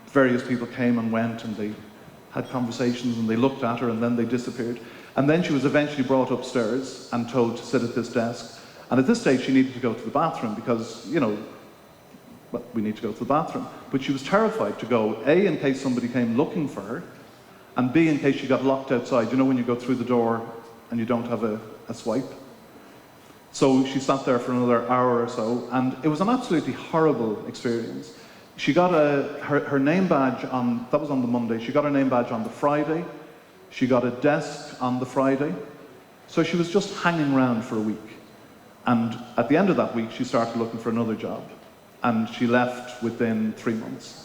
Various people came and went and they had conversations and they looked at her and then they disappeared. And then she was eventually brought upstairs and told to sit at this desk. And at this stage she needed to go to the bathroom because, we need to go to the bathroom. But she was terrified to go, A, in case somebody came looking for her, and B, in case she got locked outside. You know when you go through the door and you don't have a swipe? So she sat there for another hour or so, and it was an absolutely horrible experience. She got her name badge that was on the Monday, she got her name badge on the Friday, she got a desk on the Friday, so she was just hanging around for a week. And at the end of that week, she started looking for another job, and she left within 3 months.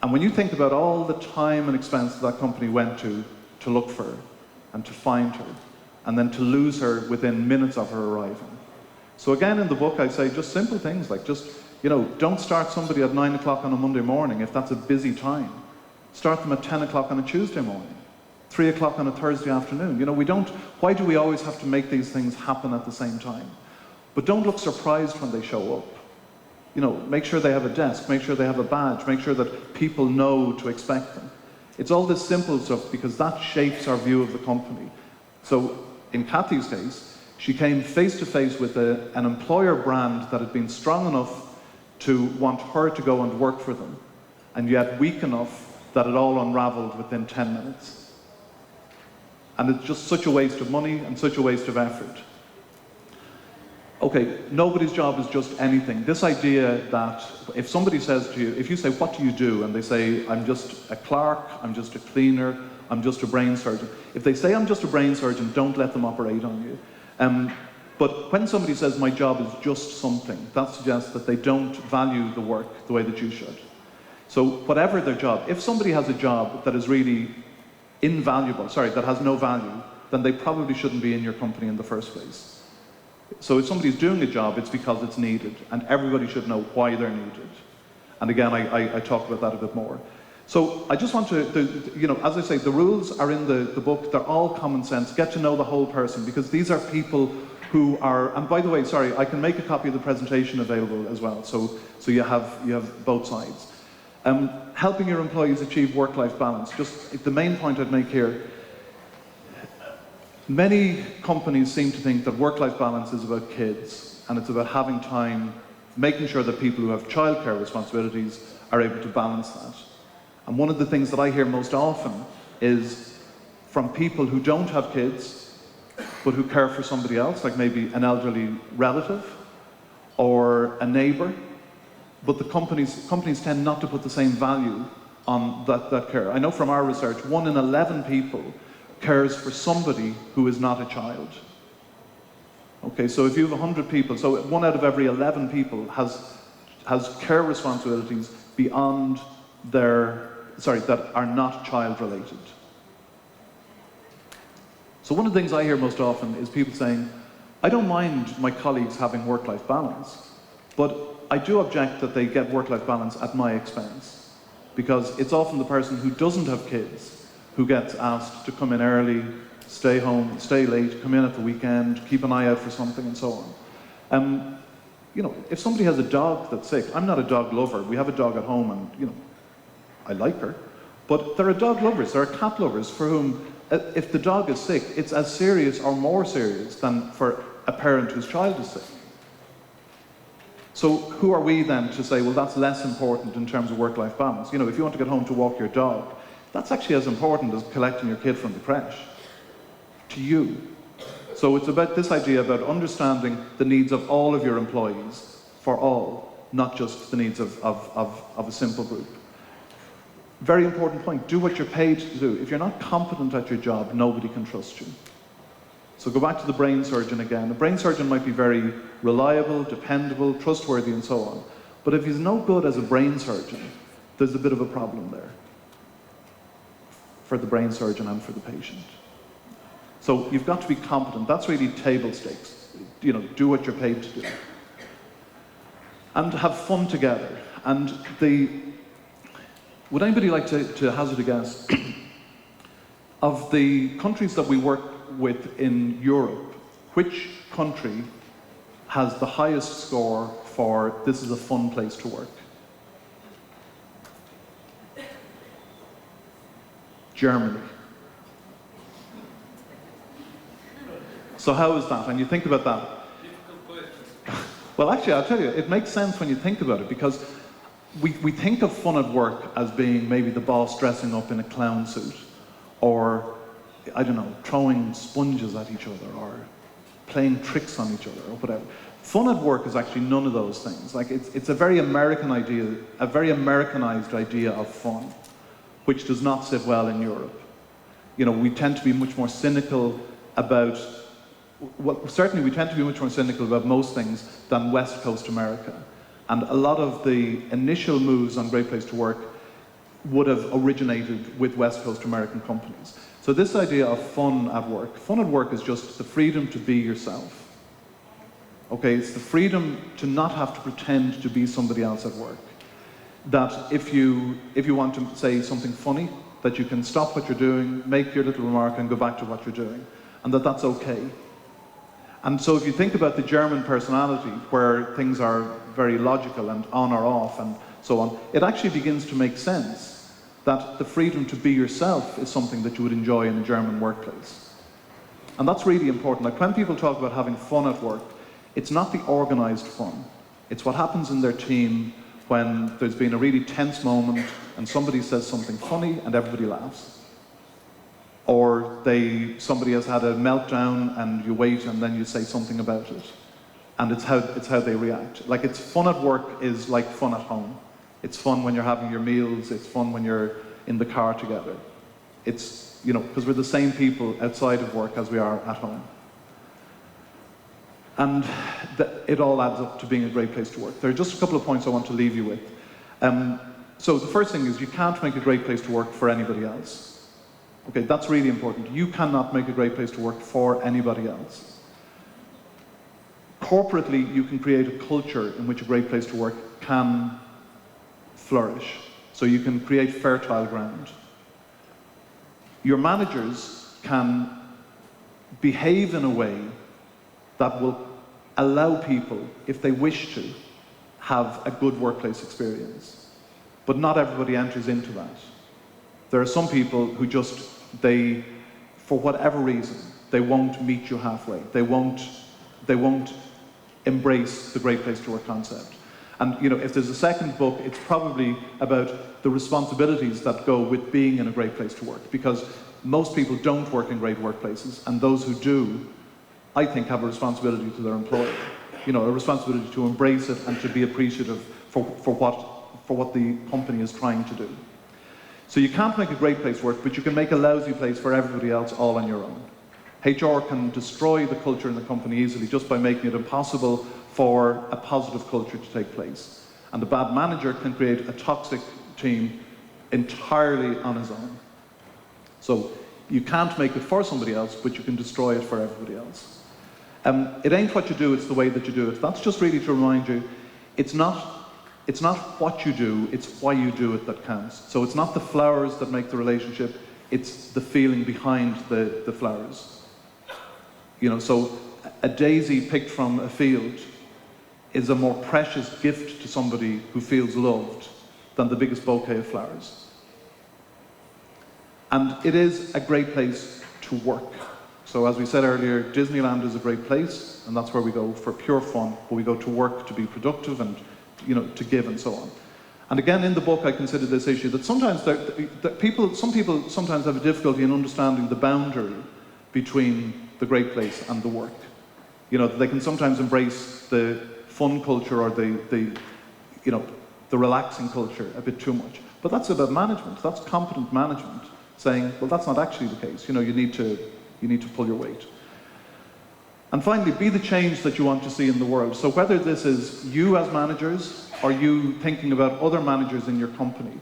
And when you think about all the time and expense that company went to look for her, and to find her, and then to lose her within minutes of her arriving. So again, in the book, I say just simple things like don't start somebody at 9 o'clock on a Monday morning if that's a busy time. Start them at 10 o'clock on a Tuesday morning, 3 o'clock on a Thursday afternoon. Why do we always have to make these things happen at the same time? But don't look surprised when they show up. Make sure they have a desk, make sure they have a badge, make sure that people know to expect them. It's all this simple stuff because that shapes our view of the company. So in Kathy's case, she came face to face with an employer brand that had been strong enough to want her to go and work for them, and yet weak enough that it all unraveled within 10 minutes. And it's just such a waste of money and such a waste of effort. Okay, nobody's job is just anything. This idea that if somebody says to you, if you say, what do you do? And they say, I'm just a clerk, I'm just a cleaner, I'm just a brain surgeon. If they say, I'm just a brain surgeon, don't let them operate on you. But when somebody says, my job is just something, that suggests that they don't value the work the way that you should. So whatever their job, if somebody has a job that is really invaluable, that has no value, then they probably shouldn't be in your company in the first place. So if somebody's doing a job, it's because it's needed, and everybody should know why they're needed. And again, I talk about that a bit more. So I just want to, as I say, the rules are in the book. They're all common sense. Get to know the whole person, because these are people who are, and by the way, sorry, I can make a copy of the presentation available as well, so you have both sides. Helping your employees achieve work-life balance. Just the main point I'd make here, many companies seem to think that work-life balance is about kids, and it's about having time, making sure that people who have childcare responsibilities are able to balance that. And one of the things that I hear most often is from people who don't have kids, but who care for somebody else, like maybe an elderly relative or a neighbour, but the companies tend not to put the same value on that care. I know from our research, 1 in 11 people cares for somebody who is not a child. Okay, so if you have 100 people, so 1 out of every 11 people has care responsibilities beyond that are not child related. So one of the things I hear most often is people saying, I don't mind my colleagues having work-life balance, but I do object that they get work-life balance at my expense, because it's often the person who doesn't have kids who gets asked to come in early, stay home, stay late, come in at the weekend, keep an eye out for something, and so on. If somebody has a dog that's sick, I'm not a dog lover. We have a dog at home, and I like her, but there are dog lovers, there are cat lovers for whom, if the dog is sick, it's as serious or more serious than for a parent whose child is sick. So who are we then to say, well, that's less important in terms of work-life balance? If you want to get home to walk your dog, that's actually as important as collecting your kid from the creche, to you. So it's about this idea about understanding the needs of all of your employees, for all, not just the needs of a simple group. Very important point, do what you're paid to do. If you're not competent at your job, nobody can trust you. So go back to the brain surgeon again. A brain surgeon might be very reliable, dependable, trustworthy, and so on. But if he's no good as a brain surgeon, there's a bit of a problem there for the brain surgeon and for the patient. So you've got to be competent. That's really table stakes. Do what you're paid to do. And have fun together. And would anybody like to hazard a guess? Of the countries that we work with in Europe, which country has the highest score for this is a fun place to work? Germany. So how is that? And you think about that. Difficult question. Well, actually, I'll tell you, it makes sense when you think about it, because we think of fun at work as being maybe the boss dressing up in a clown suit, or, I don't know, throwing sponges at each other, or playing tricks on each other, or whatever. Fun at work is actually none of those things. Like, it's a very American idea, a very Americanized idea of fun, which does not sit well in Europe. We tend to be much more cynical about, well, certainly we tend to be much more cynical about most things than West Coast America. And a lot of the initial moves on Great Place to Work would have originated with West Coast American companies. So this idea of fun at work is just the freedom to be yourself. Okay, it's the freedom to not have to pretend to be somebody else at work. That if you want to say something funny, that you can stop what you're doing, make your little remark and go back to what you're doing, and that's okay. And so if you think about the German personality, where things are very logical and on or off and so on, it actually begins to make sense that the freedom to be yourself is something that you would enjoy in a German workplace. And that's really important. Like, when people talk about having fun at work, it's not the organized fun. It's what happens in their team when there's been a really tense moment and somebody says something funny and everybody laughs. Or somebody has had a meltdown and you wait and then you say something about it. and it's how they react. Like, it's fun at work is like fun at home. It's fun when you're having your meals. It's fun when you're in the car together. It's, you know, because we're the same people outside of work as we are at home. And it all adds up to being a great place to work. There are just a couple of points I want to leave you with. So the first thing is, you can't make a great place to work for anybody else. Okay, that's really important. You cannot make a great place to work for anybody else. Corporately, you can create a culture in which a great place to work can flourish. So you can create fertile ground. Your managers can behave in a way that will allow people, if they wish to, have a good workplace experience. But not everybody enters into that. There are some people who just, for whatever reason, they won't meet you halfway. They won't embrace the great place to work concept. And you know, if there's a second book, it's probably about the responsibilities that go with being in a great place to work, because most people don't work in great workplaces, and those who do, I think, have a responsibility to their employer. You know, a responsibility to embrace it and to be appreciative for what the company is trying to do. So you can't make a great place to work, but you can make a lousy place for everybody else all on your own. HR can destroy the culture in the company easily just by making it impossible for a positive culture to take place. And a bad manager can create a toxic team entirely on his own. So you can't make it for somebody else, but you can destroy it for everybody else. It ain't what you do, it's the way that you do it. That's just really to remind you, it's not what you do, it's why you do it that counts. So it's not the flowers that make the relationship, it's the feeling behind the flowers. You know, so a daisy picked from a field is a more precious gift to somebody who feels loved than the biggest bouquet of flowers. And it is a great place to work. So as we said earlier, Disneyland is a great place, and that's where we go for pure fun, but we go to work to be productive and, you know, to give and so on. And again, in the book, I consider this issue that sometimes some people sometimes have a difficulty in understanding the boundary between the great place and the work. You know, they can sometimes embrace the fun culture or the relaxing culture a bit too much. But that's about management. That's competent management saying, well, that's not actually the case. You know, you need to pull your weight. And finally, be the change that you want to see in the world. So whether this is you as managers or you thinking about other managers in your company,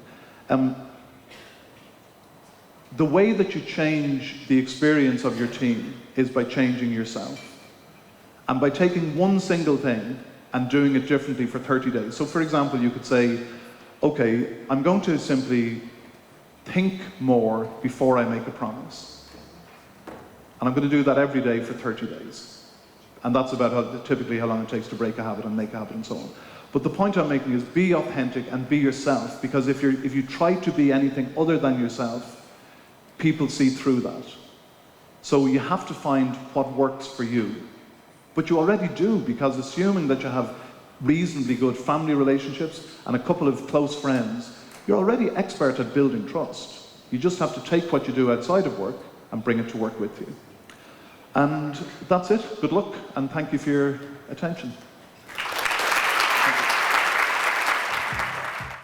the way that you change the experience of your team is by changing yourself. And by taking one single thing and doing it differently for 30 days. So for example, you could say, okay, I'm going to simply think more before I make a promise. And I'm going to do that every day for 30 days. And that's about typically how long it takes to break a habit and make a habit and so on. But the point I'm making is be authentic and be yourself, because if you try to be anything other than yourself, people see through that. So you have to find what works for you. But you already do, because assuming that you have reasonably good family relationships and a couple of close friends, you're already expert at building trust. You just have to take what you do outside of work and bring it to work with you. And that's it. Good luck, and thank you for your attention.